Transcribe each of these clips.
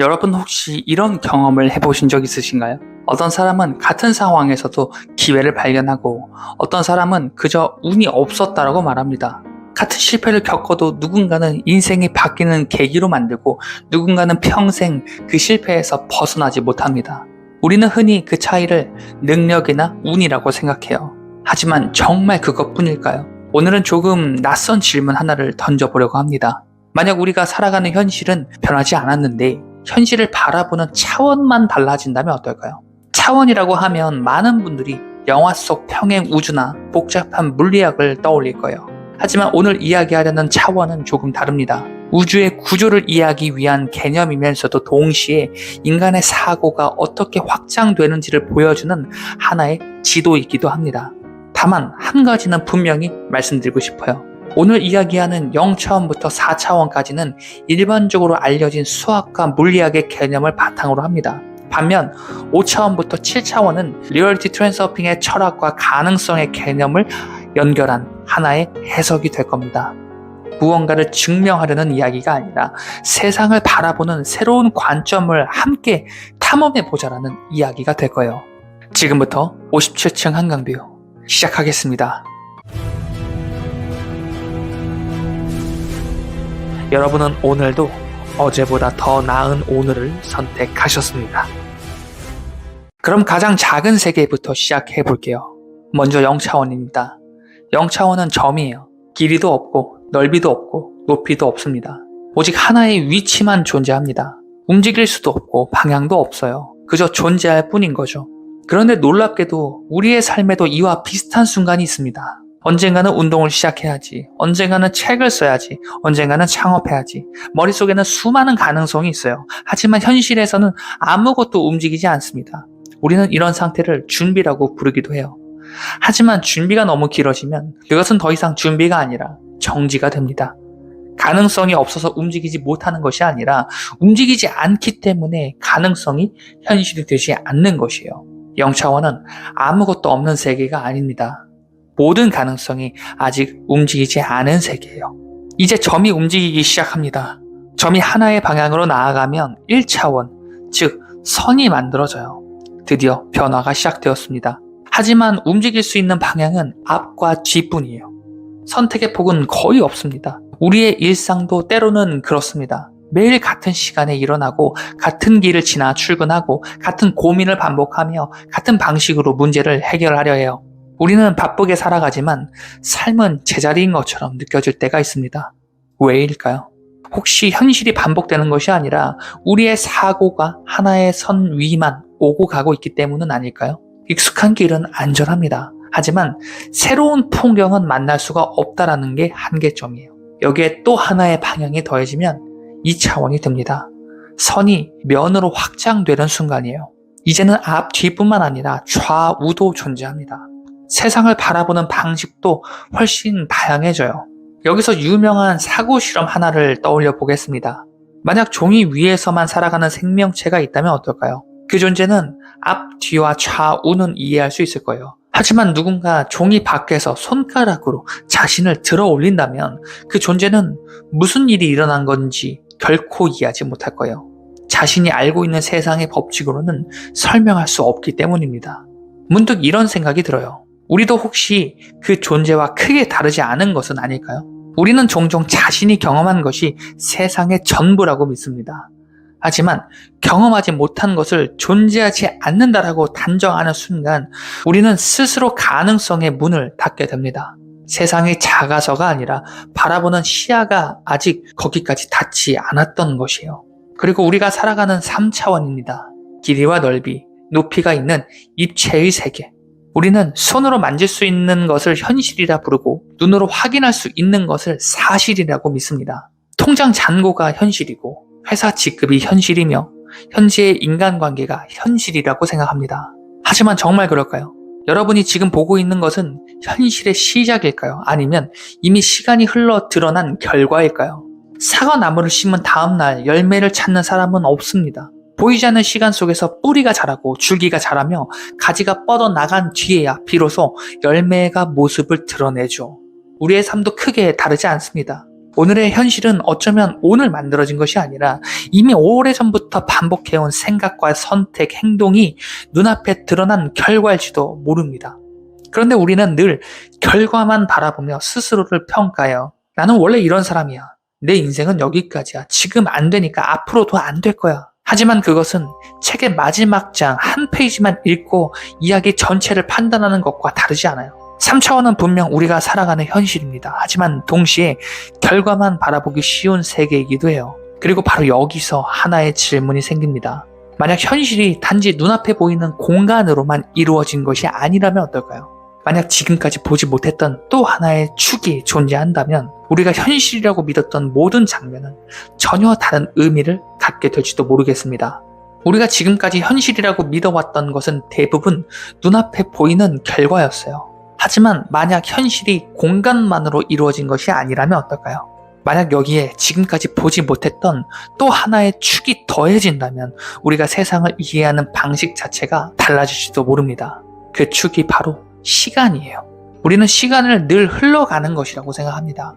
여러분 혹시 이런 경험을 해보신 적 있으신가요? 어떤 사람은 같은 상황에서도 기회를 발견하고 어떤 사람은 그저 운이 없었다라고 말합니다. 같은 실패를 겪어도 누군가는 인생이 바뀌는 계기로 만들고 누군가는 평생 그 실패에서 벗어나지 못합니다. 우리는 흔히 그 차이를 능력이나 운이라고 생각해요. 하지만 정말 그것뿐일까요? 오늘은 조금 낯선 질문 하나를 던져보려고 합니다. 만약 우리가 살아가는 현실은 변하지 않았는데 현실을 바라보는 차원만 달라진다면 어떨까요? 차원이라고 하면 많은 분들이 영화 속 평행 우주나 복잡한 물리학을 떠올릴 거예요. 하지만 오늘 이야기하려는 차원은 조금 다릅니다. 우주의 구조를 이해하기 위한 개념이면서도 동시에 인간의 사고가 어떻게 확장되는지를 보여주는 하나의 지도이기도 합니다. 다만 한 가지는 분명히 말씀드리고 싶어요. 오늘 이야기하는 0차원부터 4차원까지는 일반적으로 알려진 수학과 물리학의 개념을 바탕으로 합니다. 반면 5차원부터 7차원은 리얼리티 트랜스서핑의 철학과 가능성의 개념을 연결한 하나의 해석이 될 겁니다. 무언가를 증명하려는 이야기가 아니라 세상을 바라보는 새로운 관점을 함께 탐험해보자라는 이야기가 될 거예요. 지금부터 57층 한강뷰 시작하겠습니다. 여러분은 오늘도 어제보다 더 나은 오늘을 선택하셨습니다. 그럼 가장 작은 세계부터 시작해 볼게요. 먼저 0차원입니다. 0차원은 점이에요. 길이도 없고 넓이도 없고 높이도 없습니다. 오직 하나의 위치만 존재합니다. 움직일 수도 없고 방향도 없어요. 그저 존재할 뿐인 거죠. 그런데 놀랍게도 우리의 삶에도 이와 비슷한 순간이 있습니다. 언젠가는 운동을 시작해야지, 언젠가는 책을 써야지, 언젠가는 창업해야지. 머릿속에는 수많은 가능성이 있어요. 하지만 현실에서는 아무것도 움직이지 않습니다. 우리는 이런 상태를 준비라고 부르기도 해요. 하지만 준비가 너무 길어지면 그것은 더 이상 준비가 아니라 정지가 됩니다. 가능성이 없어서 움직이지 못하는 것이 아니라 움직이지 않기 때문에 가능성이 현실이 되지 않는 것이에요. 0차원은 아무것도 없는 세계가 아닙니다. 모든 가능성이 아직 움직이지 않은 세계예요. 이제 점이 움직이기 시작합니다. 점이 하나의 방향으로 나아가면 1차원, 즉 선이 만들어져요. 드디어 변화가 시작되었습니다. 하지만 움직일 수 있는 방향은 앞과 뒤뿐이에요. 선택의 폭은 거의 없습니다. 우리의 일상도 때로는 그렇습니다. 매일 같은 시간에 일어나고 같은 길을 지나 출근하고 같은 고민을 반복하며 같은 방식으로 문제를 해결하려 해요. 우리는 바쁘게 살아가지만 삶은 제자리인 것처럼 느껴질 때가 있습니다. 왜일까요? 혹시 현실이 반복되는 것이 아니라 우리의 사고가 하나의 선 위만 오고 가고 있기 때문은 아닐까요? 익숙한 길은 안전합니다. 하지만 새로운 풍경은 만날 수가 없다라는 게 한계점이에요. 여기에 또 하나의 방향이 더해지면 2차원이 됩니다. 선이 면으로 확장되는 순간이에요. 이제는 앞, 뒤뿐만 아니라 좌우도 존재합니다. 세상을 바라보는 방식도 훨씬 다양해져요. 여기서 유명한 사고 실험 하나를 떠올려 보겠습니다. 만약 종이 위에서만 살아가는 생명체가 있다면 어떨까요? 그 존재는 앞, 뒤와 좌우는 이해할 수 있을 거예요. 하지만 누군가 종이 밖에서 손가락으로 자신을 들어 올린다면 그 존재는 무슨 일이 일어난 건지 결코 이해하지 못할 거예요. 자신이 알고 있는 세상의 법칙으로는 설명할 수 없기 때문입니다. 문득 이런 생각이 들어요. 우리도 혹시 그 존재와 크게 다르지 않은 것은 아닐까요? 우리는 종종 자신이 경험한 것이 세상의 전부라고 믿습니다. 하지만 경험하지 못한 것을 존재하지 않는다라고 단정하는 순간 우리는 스스로 가능성의 문을 닫게 됩니다. 세상이 작아서가 아니라 바라보는 시야가 아직 거기까지 닿지 않았던 것이에요. 그리고 우리가 살아가는 3차원입니다. 길이와 넓이, 높이가 있는 입체의 세계. 우리는 손으로 만질 수 있는 것을 현실이라 부르고 눈으로 확인할 수 있는 것을 사실이라고 믿습니다. 통장 잔고가 현실이고 회사 직급이 현실이며 현재의 인간관계가 현실이라고 생각합니다. 하지만 정말 그럴까요? 여러분이 지금 보고 있는 것은 현실의 시작일까요? 아니면 이미 시간이 흘러 드러난 결과일까요? 사과나무를 심은 다음날 열매를 찾는 사람은 없습니다. 보이지 않는 시간 속에서 뿌리가 자라고 줄기가 자라며 가지가 뻗어나간 뒤에야 비로소 열매가 모습을 드러내죠. 우리의 삶도 크게 다르지 않습니다. 오늘의 현실은 어쩌면 오늘 만들어진 것이 아니라 이미 오래전부터 반복해온 생각과 선택, 행동이 눈앞에 드러난 결과일지도 모릅니다. 그런데 우리는 늘 결과만 바라보며 스스로를 평가해요. 나는 원래 이런 사람이야. 내 인생은 여기까지야. 지금 안 되니까 앞으로도 안 될 거야. 하지만 그것은 책의 마지막 장 한 페이지만 읽고 이야기 전체를 판단하는 것과 다르지 않아요. 3차원은 분명 우리가 살아가는 현실입니다. 하지만 동시에 결과만 바라보기 쉬운 세계이기도 해요. 그리고 바로 여기서 하나의 질문이 생깁니다. 만약 현실이 단지 눈앞에 보이는 공간으로만 이루어진 것이 아니라면 어떨까요? 만약 지금까지 보지 못했던 또 하나의 축이 존재한다면 우리가 현실이라고 믿었던 모든 장면은 전혀 다른 의미를 갖게 될지도 모르겠습니다. 우리가 지금까지 현실이라고 믿어왔던 것은 대부분 눈앞에 보이는 결과였어요. 하지만 만약 현실이 공간만으로 이루어진 것이 아니라면 어떨까요? 만약 여기에 지금까지 보지 못했던 또 하나의 축이 더해진다면 우리가 세상을 이해하는 방식 자체가 달라질지도 모릅니다. 그 축이 바로 시간이에요. 우리는 시간을 늘 흘러가는 것이라고 생각합니다.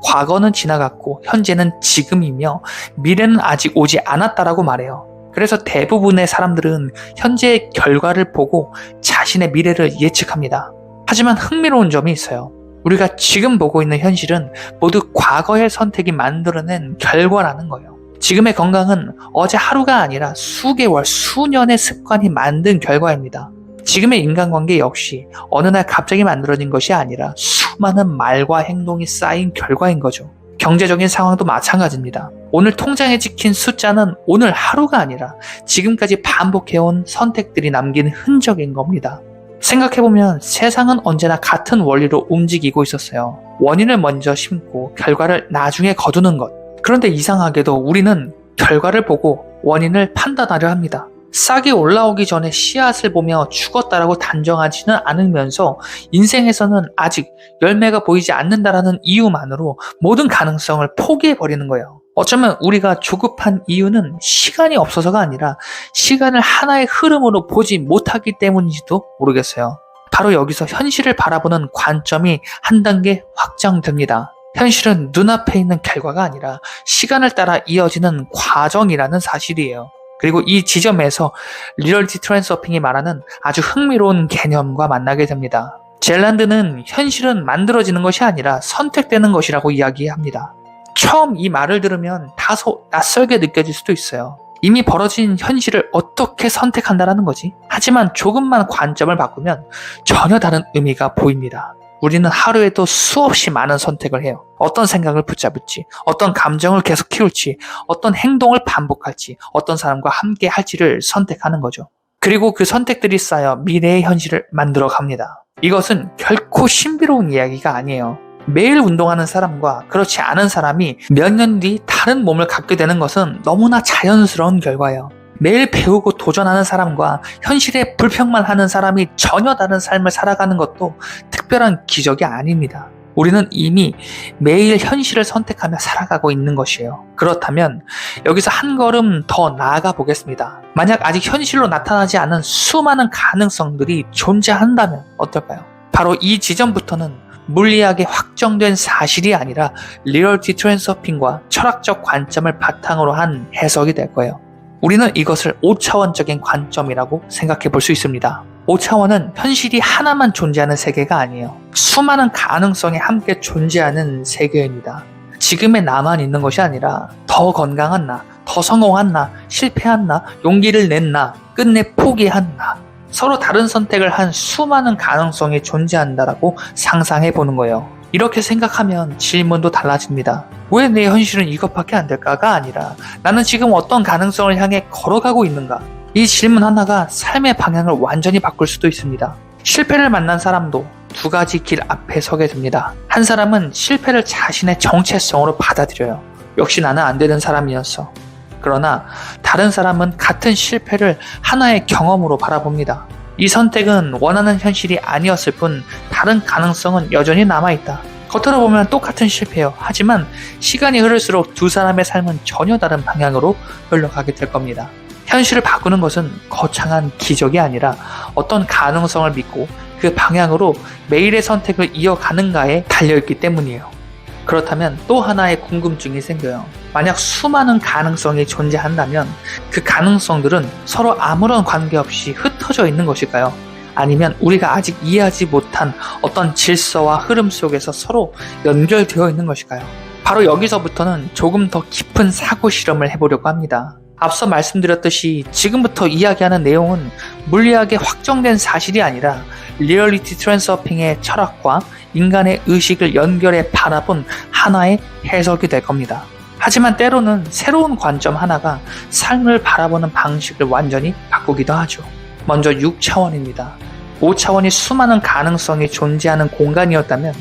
과거는 지나갔고 현재는 지금이며 미래는 아직 오지 않았다라고 말해요. 그래서 대부분의 사람들은 현재의 결과를 보고 자신의 미래를 예측합니다. 하지만 흥미로운 점이 있어요. 우리가 지금 보고 있는 현실은 모두 과거의 선택이 만들어낸 결과라는 거예요. 지금의 건강은 어제 하루가 아니라 수개월, 수년의 습관이 만든 결과입니다. 지금의 인간관계 역시 어느 날 갑자기 만들어진 것이 아니라 수많은 말과 행동이 쌓인 결과인 거죠. 경제적인 상황도 마찬가지입니다. 오늘 통장에 찍힌 숫자는 오늘 하루가 아니라 지금까지 반복해온 선택들이 남긴 흔적인 겁니다. 생각해보면 세상은 언제나 같은 원리로 움직이고 있었어요. 원인을 먼저 심고 결과를 나중에 거두는 것. 그런데 이상하게도 우리는 결과를 보고 원인을 판단하려 합니다. 싹이 올라오기 전에 씨앗을 보며 죽었다라고 단정하지는 않으면서 인생에서는 아직 열매가 보이지 않는다라는 이유만으로 모든 가능성을 포기해버리는 거예요. 어쩌면 우리가 조급한 이유는 시간이 없어서가 아니라 시간을 하나의 흐름으로 보지 못하기 때문인지도 모르겠어요. 바로 여기서 현실을 바라보는 관점이 한 단계 확장됩니다. 현실은 눈앞에 있는 결과가 아니라 시간을 따라 이어지는 과정이라는 사실이에요. 그리고 이 지점에서 리얼리티 트랜스서핑이 말하는 아주 흥미로운 개념과 만나게 됩니다. 젤란드는 현실은 만들어지는 것이 아니라 선택되는 것이라고 이야기합니다. 처음 이 말을 들으면 다소 낯설게 느껴질 수도 있어요. 이미 벌어진 현실을 어떻게 선택한다라는 거지? 하지만 조금만 관점을 바꾸면 전혀 다른 의미가 보입니다. 우리는 하루에도 수없이 많은 선택을 해요. 어떤 생각을 붙잡을지, 어떤 감정을 계속 키울지, 어떤 행동을 반복할지, 어떤 사람과 함께 할지를 선택하는 거죠. 그리고 그 선택들이 쌓여 미래의 현실을 만들어 갑니다. 이것은 결코 신비로운 이야기가 아니에요. 매일 운동하는 사람과 그렇지 않은 사람이 몇 년 뒤 다른 몸을 갖게 되는 것은 너무나 자연스러운 결과예요. 매일 배우고 도전하는 사람과 현실에 불평만 하는 사람이 전혀 다른 삶을 살아가는 것도 특별한 기적이 아닙니다. 우리는 이미 매일 현실을 선택하며 살아가고 있는 것이에요. 그렇다면 여기서 한 걸음 더 나아가 보겠습니다. 만약 아직 현실로 나타나지 않은 수많은 가능성들이 존재한다면 어떨까요? 바로 이 지점부터는 물리학에 확정된 사실이 아니라 리얼리티 트랜스서핑과 철학적 관점을 바탕으로 한 해석이 될 거예요. 우리는 이것을 5차원적인 관점이라고 생각해 볼 수 있습니다. 5차원은 현실이 하나만 존재하는 세계가 아니에요. 수많은 가능성이 함께 존재하는 세계입니다. 지금의 나만 있는 것이 아니라 더 건강한 나, 더 성공한 나, 실패한 나, 용기를 낸 나, 끝내 포기한 나. 서로 다른 선택을 한 수많은 가능성이 존재한다라고 상상해 보는 거예요. 이렇게 생각하면 질문도 달라집니다. 왜 내 현실은 이것밖에 안 될까가 아니라 나는 지금 어떤 가능성을 향해 걸어가고 있는가? 이 질문 하나가 삶의 방향을 완전히 바꿀 수도 있습니다. 실패를 만난 사람도 두 가지 길 앞에 서게 됩니다. 한 사람은 실패를 자신의 정체성으로 받아들여요. 역시 나는 안 되는 사람이었어. 그러나 다른 사람은 같은 실패를 하나의 경험으로 바라봅니다. 이 선택은 원하는 현실이 아니었을 뿐 다른 가능성은 여전히 남아있다. 겉으로 보면 똑같은 실패예요. 하지만 시간이 흐를수록 두 사람의 삶은 전혀 다른 방향으로 흘러가게 될 겁니다. 현실을 바꾸는 것은 거창한 기적이 아니라 어떤 가능성을 믿고 그 방향으로 매일의 선택을 이어가는가에 달려있기 때문이에요. 그렇다면 또 하나의 궁금증이 생겨요. 만약 수많은 가능성이 존재한다면 그 가능성들은 서로 아무런 관계없이 흩어져 있는 것일까요? 아니면 우리가 아직 이해하지 못한 어떤 질서와 흐름 속에서 서로 연결되어 있는 것일까요? 바로 여기서부터는 조금 더 깊은 사고 실험을 해보려고 합니다. 앞서 말씀드렸듯이 지금부터 이야기하는 내용은 물리학에 확정된 사실이 아니라 리얼리티 트랜스서핑의 철학과 인간의 의식을 연결해 바라본 하나의 해석이 될 겁니다. 하지만 때로는 새로운 관점 하나가 삶을 바라보는 방식을 완전히 바꾸기도 하죠. 먼저 6차원입니다. 5차원이 수많은 가능성이 존재하는 공간이었다면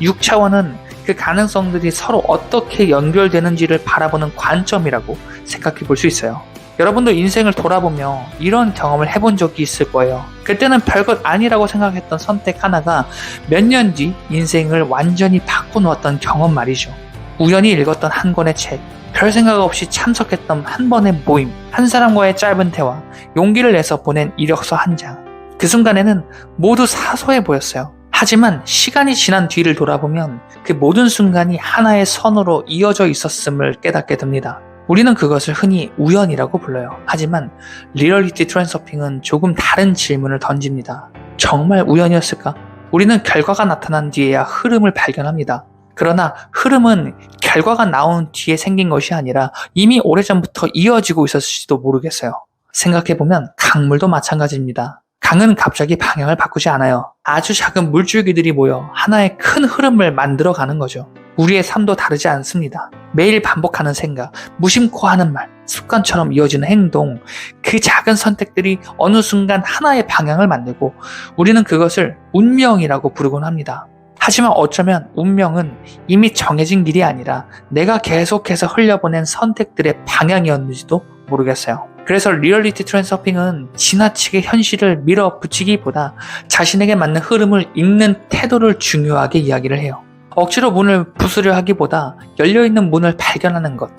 6차원은 그 가능성들이 서로 어떻게 연결되는지를 바라보는 관점이라고 생각해 볼 수 있어요. 여러분도 인생을 돌아보며 이런 경험을 해본 적이 있을 거예요. 그때는 별것 아니라고 생각했던 선택 하나가 몇 년 뒤 인생을 완전히 바꿔놓았던 경험 말이죠. 우연히 읽었던 한 권의 책, 별 생각 없이 참석했던 한 번의 모임, 한 사람과의 짧은 대화, 용기를 내서 보낸 이력서 한 장. 그 순간에는 모두 사소해 보였어요. 하지만 시간이 지난 뒤를 돌아보면 그 모든 순간이 하나의 선으로 이어져 있었음을 깨닫게 됩니다. 우리는 그것을 흔히 우연이라고 불러요. 하지만 리얼리티 트랜스서핑은 조금 다른 질문을 던집니다. 정말 우연이었을까? 우리는 결과가 나타난 뒤에야 흐름을 발견합니다. 그러나 흐름은 결과가 나온 뒤에 생긴 것이 아니라 이미 오래전부터 이어지고 있었을지도 모르겠어요. 생각해보면 강물도 마찬가지입니다. 강은 갑자기 방향을 바꾸지 않아요. 아주 작은 물줄기들이 모여 하나의 큰 흐름을 만들어가는 거죠. 우리의 삶도 다르지 않습니다. 매일 반복하는 생각, 무심코 하는 말, 습관처럼 이어지는 행동, 그 작은 선택들이 어느 순간 하나의 방향을 만들고 우리는 그것을 운명이라고 부르곤 합니다. 하지만 어쩌면 운명은 이미 정해진 길이 아니라 내가 계속해서 흘려보낸 선택들의 방향이었는지도 모르겠어요. 그래서 리얼리티 트랜스서핑은 지나치게 현실을 밀어붙이기보다 자신에게 맞는 흐름을 읽는 태도를 중요하게 이야기를 해요. 억지로 문을 부수려 하기보다 열려있는 문을 발견하는 것,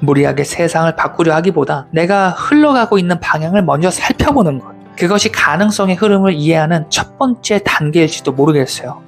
무리하게 세상을 바꾸려 하기보다 내가 흘러가고 있는 방향을 먼저 살펴보는 것, 그것이 가능성의 흐름을 이해하는 첫 번째 단계일지도 모르겠어요.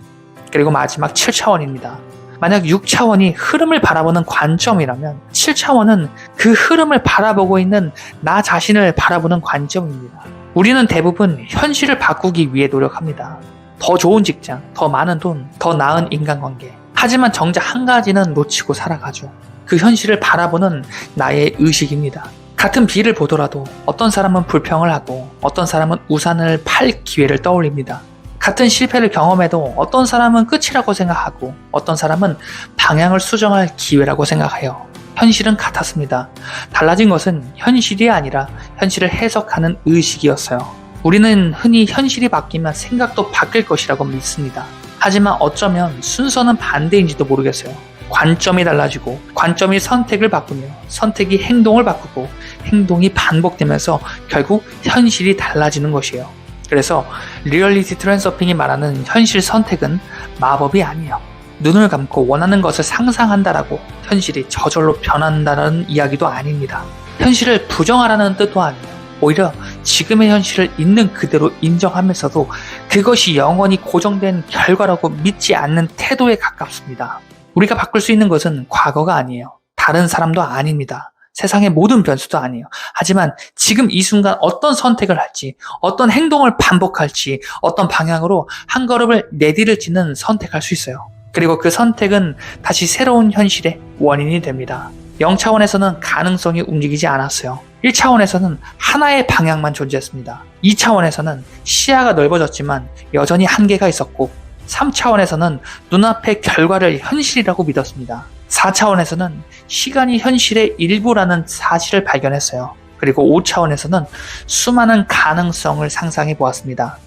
그리고 마지막 7차원입니다. 만약 6차원이 흐름을 바라보는 관점이라면 7차원은 그 흐름을 바라보고 있는 나 자신을 바라보는 관점입니다. 우리는 대부분 현실을 바꾸기 위해 노력합니다. 더 좋은 직장, 더 많은 돈, 더 나은 인간관계. 하지만 정작 한 가지는 놓치고 살아가죠. 그 현실을 바라보는 나의 의식입니다. 같은 비를 보더라도 어떤 사람은 불평을 하고 어떤 사람은 우산을 팔 기회를 떠올립니다. 같은 실패를 경험해도 어떤 사람은 끝이라고 생각하고 어떤 사람은 방향을 수정할 기회라고 생각해요. 현실은 같았습니다. 달라진 것은 현실이 아니라 현실을 해석하는 의식이었어요. 우리는 흔히 현실이 바뀌면 생각도 바뀔 것이라고 믿습니다. 하지만 어쩌면 순서는 반대인지도 모르겠어요. 관점이 달라지고 관점이 선택을 바꾸며 선택이 행동을 바꾸고 행동이 반복되면서 결국 현실이 달라지는 것이에요. 그래서 리얼리티 트랜스서핑이 말하는 현실 선택은 마법이 아니에요. 눈을 감고 원하는 것을 상상한다라고 현실이 저절로 변한다는 이야기도 아닙니다. 현실을 부정하라는 뜻도 아니에요. 오히려 지금의 현실을 있는 그대로 인정하면서도 그것이 영원히 고정된 결과라고 믿지 않는 태도에 가깝습니다. 우리가 바꿀 수 있는 것은 과거가 아니에요. 다른 사람도 아닙니다. 세상의 모든 변수도 아니에요. 하지만 지금 이 순간 어떤 선택을 할지, 어떤 행동을 반복할지, 어떤 방향으로 한 걸음을 내디딜지는 선택할 수 있어요. 그리고 그 선택은 다시 새로운 현실의 원인이 됩니다. 0차원에서는 가능성이 움직이지 않았어요. 1차원에서는 하나의 방향만 존재했습니다. 2차원에서는 시야가 넓어졌지만 여전히 한계가 있었고 3차원에서는 눈앞의 결과를 현실이라고 믿었습니다. 4차원에서는 시간이 현실의 일부라는 사실을 발견했어요. 그리고 5차원에서는 수많은 가능성을 상상해 보았습니다.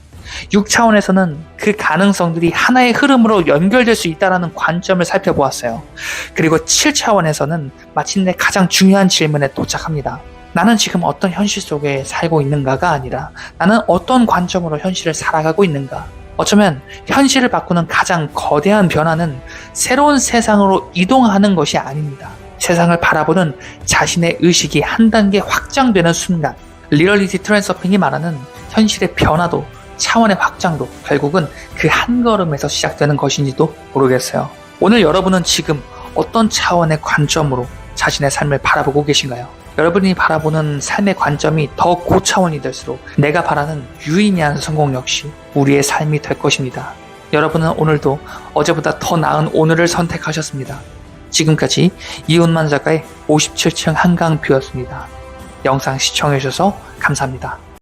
6차원에서는 그 가능성들이 하나의 흐름으로 연결될 수 있다는 관점을 살펴보았어요. 그리고 7차원에서는 마침내 가장 중요한 질문에 도착합니다. 나는 지금 어떤 현실 속에 살고 있는가가 아니라 나는 어떤 관점으로 현실을 살아가고 있는가? 어쩌면 현실을 바꾸는 가장 거대한 변화는 새로운 세상으로 이동하는 것이 아닙니다. 세상을 바라보는 자신의 의식이 한 단계 확장되는 순간, 리얼리티 트랜스서핑이 말하는 현실의 변화도 차원의 확장도 결국은 그 한 걸음에서 시작되는 것인지도 모르겠어요. 오늘 여러분은 지금 어떤 차원의 관점으로 자신의 삶을 바라보고 계신가요? 여러분이 바라보는 삶의 관점이 더 고차원이 될수록 내가 바라는 유의미한 성공 역시 우리의 삶이 될 것입니다. 여러분은 오늘도 어제보다 더 나은 오늘을 선택하셨습니다. 지금까지 이훈만 작가의 57층 한강뷰였습니다. 영상 시청해주셔서 감사합니다.